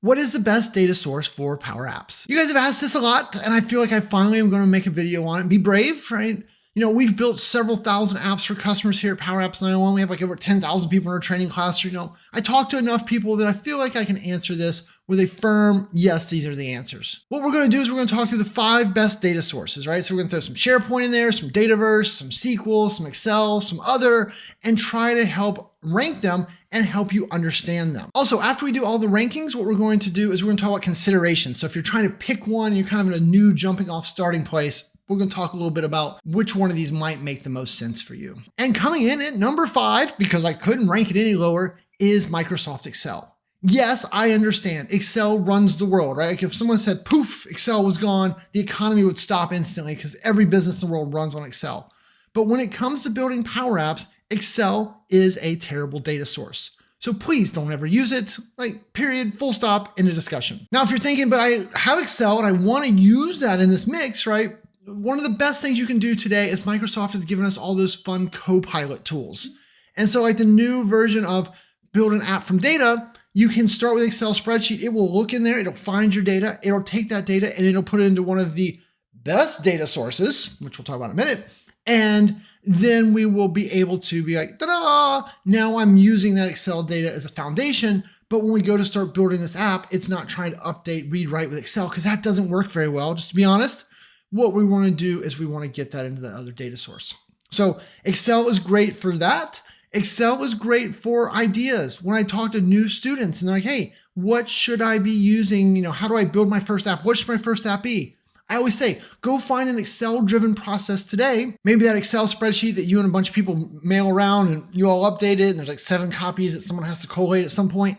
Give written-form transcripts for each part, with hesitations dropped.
What is the best data source for PowerApps? You guys have asked this a lot, and I feel like I finally am going to make a video on it. Be brave, right? We've built several thousand apps for customers here at PowerApps 901. We have like over 10,000 people in our training class. I talk to enough people that I feel like I can answer this with a firm, yes, these are the answers. What we're going to do is we're going to talk through the 5 best data sources, right? So we're going to throw some SharePoint in there, some Dataverse, some SQL, some Excel, some other, and try to help rank them and help you understand them. Also, after we do all the rankings, what we're going to do is we're going to talk about considerations. So if you're trying to pick one, you're kind of in a new jumping off starting place, we're going to talk a little bit about which one of these might make the most sense for you. And coming in at number 5, because I couldn't rank it any lower, is Microsoft Excel. Yes, I understand. Excel runs the world, right? Like if someone said, poof, Excel was gone, the economy would stop instantly because every business in the world runs on Excel. But when it comes to building Power Apps, Excel is a terrible data source. So please don't ever use it, like period, full stop, in a discussion. Now, if you're thinking, but I have Excel and I want to use that in this mix, right? One of the best things you can do today is Microsoft has given us all those fun Copilot tools. And so like the new version of build an app from data, you can start with Excel spreadsheet. It will look in there, it'll find your data, it'll take that data and it'll put it into one of the best data sources, which we'll talk about in a minute. And then we will be able to be like, ta-da! Now I'm using that Excel data as a foundation. But when we go to start building this app, it's not trying to update, read, write with Excel because that doesn't work very well. Just to be honest, what we want to do is we want to get that into that other data source. So Excel is great for that. Excel is great for ideas. When I talk to new students and they're like, hey, what should I be using? How do I build my first app? What should my first app be? I always say, go find an Excel-driven process today. Maybe that Excel spreadsheet that you and a bunch of people mail around and you all update it and there's like 7 copies that someone has to collate at some point,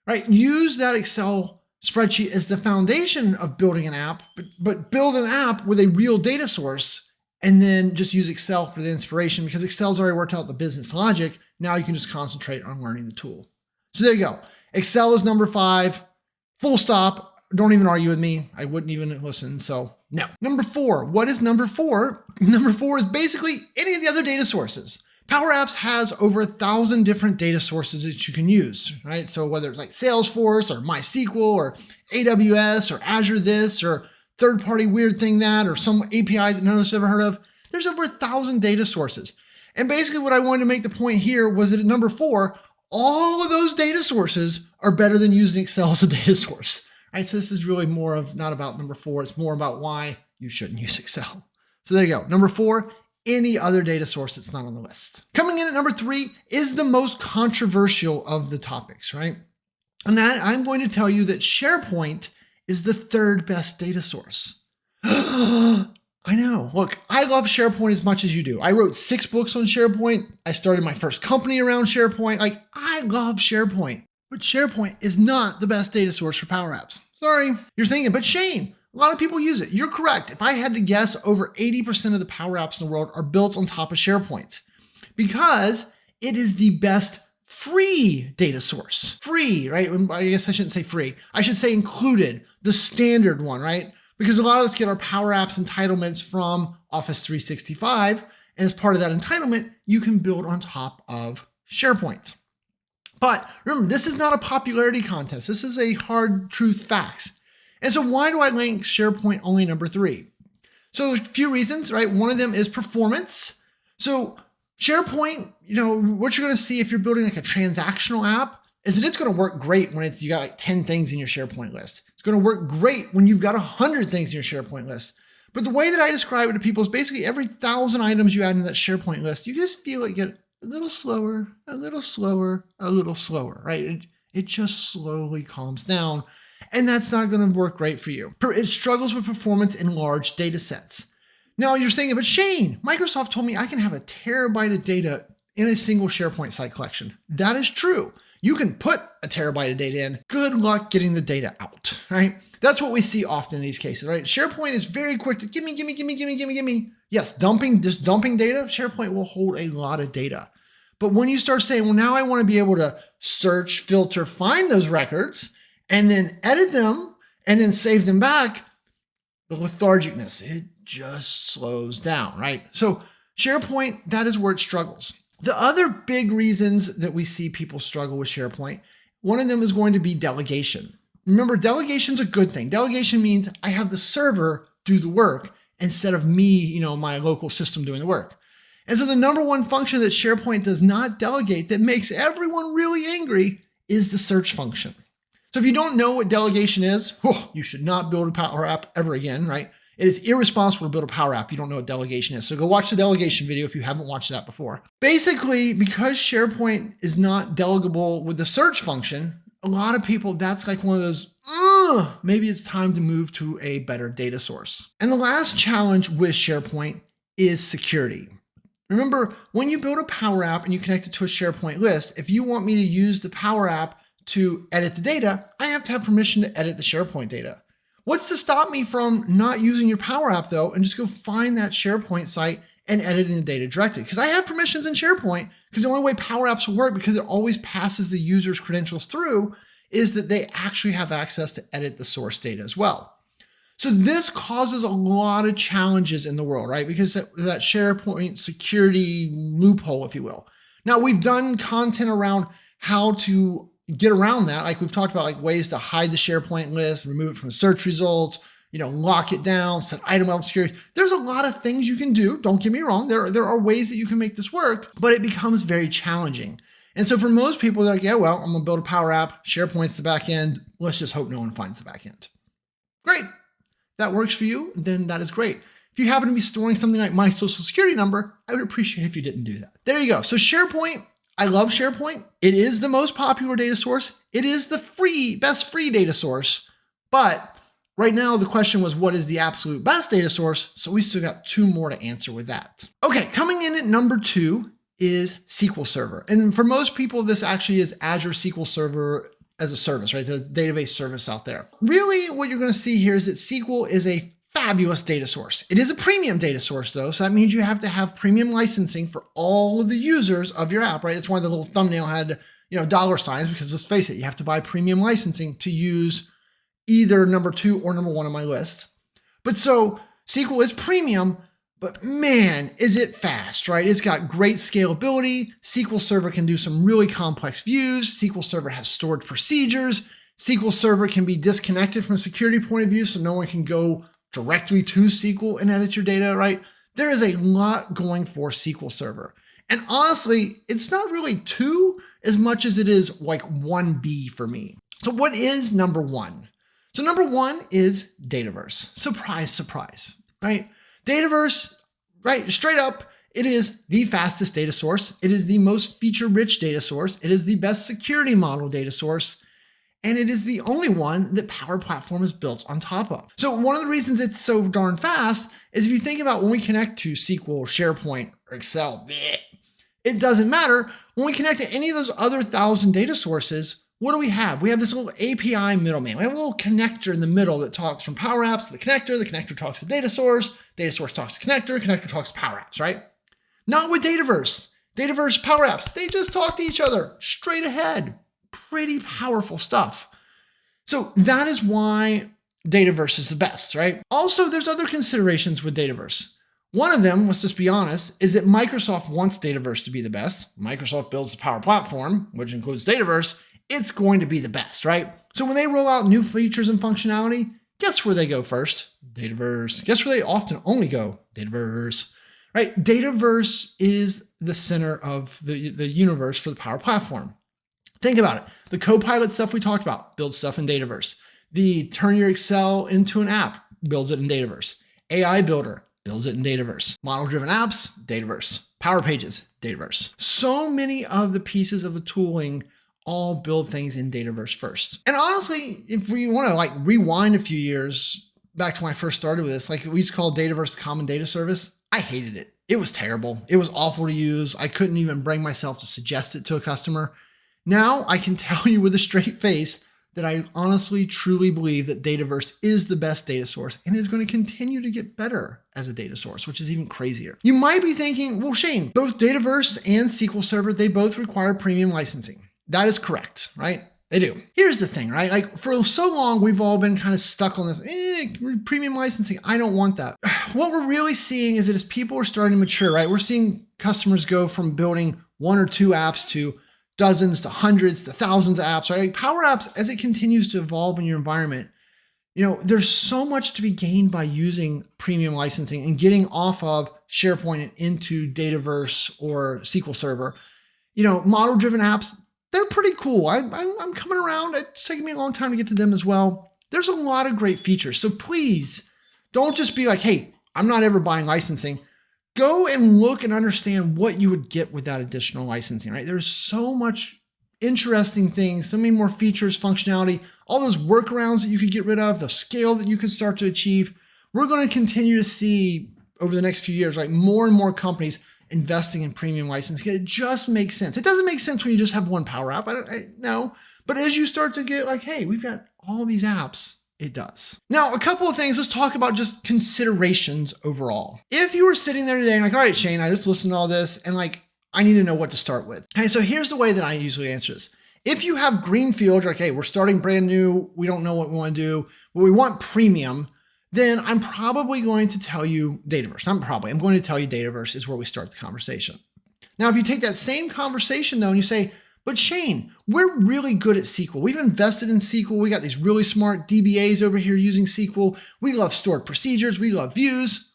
right? Use that Excel spreadsheet as the foundation of building an app, but build an app with a real data source and then just use Excel for the inspiration because Excel's already worked out the business logic. Now you can just concentrate on learning the tool. So there you go. Excel is number 5, full stop. Don't even argue with me. I wouldn't even listen. So no. Number 4, what is number 4? Number 4 is basically any of the other data sources. PowerApps has over 1,000 different data sources that you can use, right? So whether it's like Salesforce or MySQL or AWS or Azure this or third-party weird thing that or some API that none of us ever heard of, there's over 1,000 data sources. And basically what I wanted to make the point here was that at number 4, all of those data sources are better than using Excel as a data source. Right, so this is really more of not about number 4. It's more about why you shouldn't use Excel. So there you go. Number 4, any other data source that's not on the list. Coming in at number 3 is the most controversial of the topics, right? And that I'm going to tell you that SharePoint is the 3rd best data source. I know. Look, I love SharePoint as much as you do. I wrote 6 books on SharePoint. I started my first company around SharePoint. Like, I love SharePoint. But SharePoint is not the best data source for PowerApps. Sorry. You're thinking, but Shane, a lot of people use it. You're correct. If I had to guess, over 80% of the PowerApps in the world are built on top of SharePoint because it is the best free data source. Free, right? I guess I shouldn't say free. I should say included, the standard one, right? Because a lot of us get our PowerApps entitlements from Office 365. And as part of that entitlement, you can build on top of SharePoint. But remember, this is not a popularity contest. This is a hard truth facts. And so why do I rank SharePoint only number 3? So there's a few reasons, right? One of them is performance. So SharePoint, what you're going to see if you're building like a transactional app is that it's going to work great when you got like 10 things in your SharePoint list. It's going to work great when you've got 100 things in your SharePoint list. But the way that I describe it to people is basically every 1,000 items you add in that SharePoint list, you just feel it get a little slower, a little slower, a little slower, right? It just slowly calms down. And that's not going to work great for you. It struggles with performance in large data sets. Now you're thinking, but Shane, Microsoft told me I can have a terabyte of data in a single SharePoint site collection. That is true. You can put a terabyte of data in. Good luck getting the data out, right? That's what we see often in these cases, right? SharePoint is very quick to give me. Yes, dumping data, SharePoint will hold a lot of data. But when you start saying, well, now I want to be able to search, filter, find those records, and then edit them, and then save them back, the lethargicness, it just slows down, right? So SharePoint, that is where it struggles. The other big reasons that we see people struggle with SharePoint, one of them is going to be delegation. Remember, delegation's a good thing. Delegation means I have the server do the work instead of me, my local system doing the work. And so the number one function that SharePoint does not delegate that makes everyone really angry is the search function. So if you don't know what delegation is, you should not build a Power App ever again, right? It is irresponsible to build a Power App if you don't know what delegation is. So go watch the delegation video if you haven't watched that before. Basically, because SharePoint is not delegable with the search function, a lot of people, that's like one of those, maybe it's time to move to a better data source. And the last challenge with SharePoint is security. Remember, when you build a Power App and you connect it to a SharePoint list, if you want me to use the Power App to edit the data, I have to have permission to edit the SharePoint data. What's to stop me from not using your Power App though, and just go find that SharePoint site and editing the data directly? Because I have permissions in SharePoint, because the only way Power Apps will work, because it always passes the user's credentials through, is that they actually have access to edit the source data as well. So this causes a lot of challenges in the world, right? Because that SharePoint security loophole, if you will. Now we've done content around how to get around that. Like we've talked about like ways to hide the SharePoint list, remove it from search results, lock it down, set item level security. There's a lot of things you can do. Don't get me wrong. There are ways that you can make this work, but it becomes very challenging. And so for most people, they're like, yeah, well, I'm gonna build a Power App. SharePoint's the back end. Let's just hope no one finds the back end. Great. That works for you, then that is great. If you happen to be storing something like my social security number, I would appreciate if you didn't do that. There you go. So SharePoint, I love SharePoint. It is the most popular data source. It is the best free data source. But right now the question was, what is the absolute best data source? So we still got 2 more to answer with that. Okay, coming in at number 2 is SQL Server. And for most people, this actually is Azure SQL Server as a service, right? The database service out there. Really, what you're going to see here is that SQL is a fabulous data source. It is a premium data source though. So that means you have to have premium licensing for all of the users of your app, right? That's why the little thumbnail had, dollar signs, because let's face it, you have to buy premium licensing to use either number 2 or number 1 on my list. But so SQL is premium, but man, is it fast, right? It's got great scalability. SQL Server can do some really complex views. SQL Server has stored procedures. SQL Server can be disconnected from a security point of view, so no one can go directly to SQL and edit your data, right? There is a lot going for SQL Server. And honestly, it's not really 2 as much as it is like 1B for me. So what is number 1? So number 1 is Dataverse. Surprise, surprise, right? Dataverse, right, straight up, it is the fastest data source. It is the most feature-rich data source. It is the best security model data source. And it is the only one that Power Platform is built on top of. So one of the reasons it's so darn fast is if you think about when we connect to SQL, SharePoint, or Excel, it doesn't matter. When we connect to any of those other 1,000 data sources, what do we have? We have this little API middleman. We have a little connector in the middle that talks from PowerApps to the connector talks to data source talks to connector talks to PowerApps, right? Not with Dataverse. Dataverse, PowerApps, they just talk to each other straight ahead. Pretty powerful stuff. So that is why Dataverse is the best, right? Also, there's other considerations with Dataverse. One of them, let's just be honest, is that Microsoft wants Dataverse to be the best. Microsoft builds the Power Platform, which includes Dataverse. It's going to be the best, right? So when they roll out new features and functionality, guess where they go first? Dataverse. Guess where they often only go? Dataverse, right? Dataverse is the center of the universe for the Power Platform. Think about it. The Copilot stuff we talked about builds stuff in Dataverse. The turn your Excel into an app builds it in Dataverse. AI Builder builds it in Dataverse. Model-driven apps, Dataverse. Power Pages, Dataverse. So many of the pieces of the tooling all build things in Dataverse first. And honestly, if we want to like rewind a few years back to when I first started with this, like we used to call Dataverse the common data service. I hated it. It was terrible. It was awful to use. I couldn't even bring myself to suggest it to a customer. Now I can tell you with a straight face that I honestly, truly believe that Dataverse is the best data source and is going to continue to get better as a data source, which is even crazier. You might be thinking, well, Shane, both Dataverse and SQL Server, they both require premium licensing. That is correct, right? They do. Here's the thing, right? Like for so long, we've all been kind of stuck on this premium licensing. I don't want that. What we're really seeing is that as people are starting to mature, right? We're seeing customers go from building 1 or 2 apps to dozens to hundreds to thousands of apps, right? Like PowerApps, as it continues to evolve in your environment, there's so much to be gained by using premium licensing and getting off of SharePoint and into Dataverse or SQL Server. Model-driven apps, they're pretty cool. I'm coming around. It's taken me a long time to get to them as well. There's a lot of great features. So please don't just be like, hey, I'm not ever buying licensing. Go and look and understand what you would get with that additional licensing, right? There's so much interesting things, so many more features, functionality, all those workarounds that you could get rid of, the scale that you could start to achieve. We're going to continue to see over the next few years, right, more and more companies investing in premium licensing. It just makes sense. It doesn't make sense when you just have one Power App. No, but as you start to get like, hey, we've got all these apps, it does. Now, a couple of things, let's talk about just considerations overall. If you were sitting there today and like, all right, Shane, I just listened to all this and like, I need to know what to start with. Okay, so here's the way that I usually answer this. If you have greenfield, you're like, hey, we're starting brand new, we don't know what we want to do, but we want premium, then I'm probably going to tell you Dataverse. I'm going to tell you Dataverse is where we start the conversation. Now, if you take that same conversation though, and you say, but Shane, we're really good at SQL. We've invested in SQL. We got these really smart DBAs over here using SQL. We love stored procedures. We love views.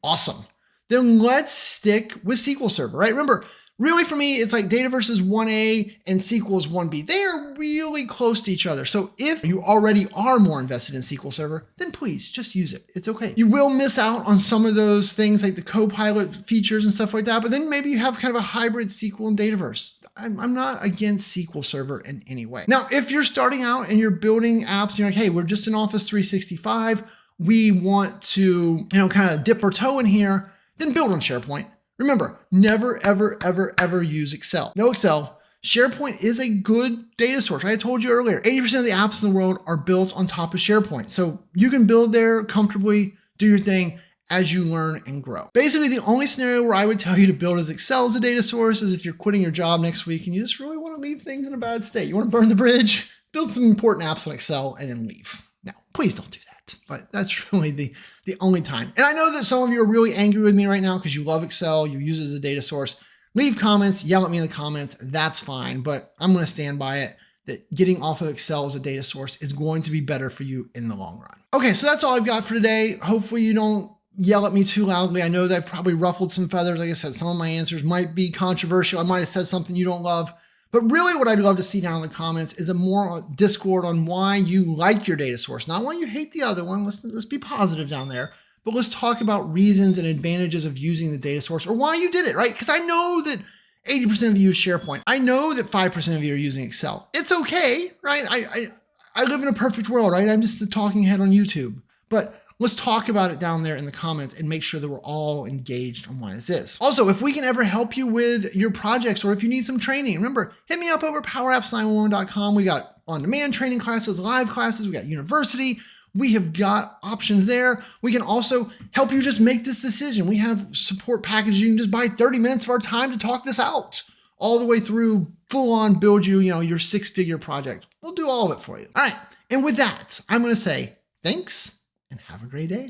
Awesome. Then let's stick with SQL Server, right? Remember, really for me, it's like Dataverse is 1A and SQL is 1B. They are really close to each other. So if you already are more invested in SQL Server, then please just use it. It's okay. You will miss out on some of those things like the Copilot features and stuff like that, but then maybe you have kind of a hybrid SQL and Dataverse. I'm not against SQL Server in any way. Now, if you're starting out and you're building apps, and you're like, hey, we're just in Office 365. We want to, kind of dip our toe in here, then build on SharePoint. Remember, never, ever, ever, ever use Excel. No Excel. SharePoint is a good data source. I told you earlier, 80% of the apps in the world are built on top of SharePoint. So you can build there comfortably, do your thing as you learn and grow. Basically, the only scenario where I would tell you to build as Excel as a data source is if you're quitting your job next week and you just really want to leave things in a bad state. You want to burn the bridge, build some important apps on Excel, and then leave. Now, please don't do that. But that's really the only time. And I know that some of you are really angry with me right now because you love Excel, you use it as a data source. Leave comments, yell at me in the comments, that's fine. But I'm going to stand by it that getting off of Excel as a data source is going to be better for you in the long run. Okay, so that's all I've got for today. Hopefully you don't yell at me too loudly. I know that I've probably ruffled some feathers. Like I said, some of my answers might be controversial. I might have said something you don't love. But really what I'd love to see down in the comments is a more discord on why you like your data source, not why you hate the other one. Let's be positive down there. But let's talk about reasons and advantages of using the data source or why you did it, right? Because I know that 80% of you use SharePoint. I know that 5% of you are using Excel. It's okay, right? I live in a perfect world, right? I'm just the talking head on YouTube. But let's talk about it down there in the comments and make sure that we're all engaged on why this is. Also, if we can ever help you with your projects or if you need some training, remember, hit me up over at PowerApps911.com. We got on-demand training classes, live classes, we got university. We have got options there. We can also help you just make this decision. We have support packages. You can just buy 30 minutes of our time to talk this out all the way through full on build you, your 6-figure project. We'll do all of it for you. All right. And with that, I'm going to say thanks and have a great day.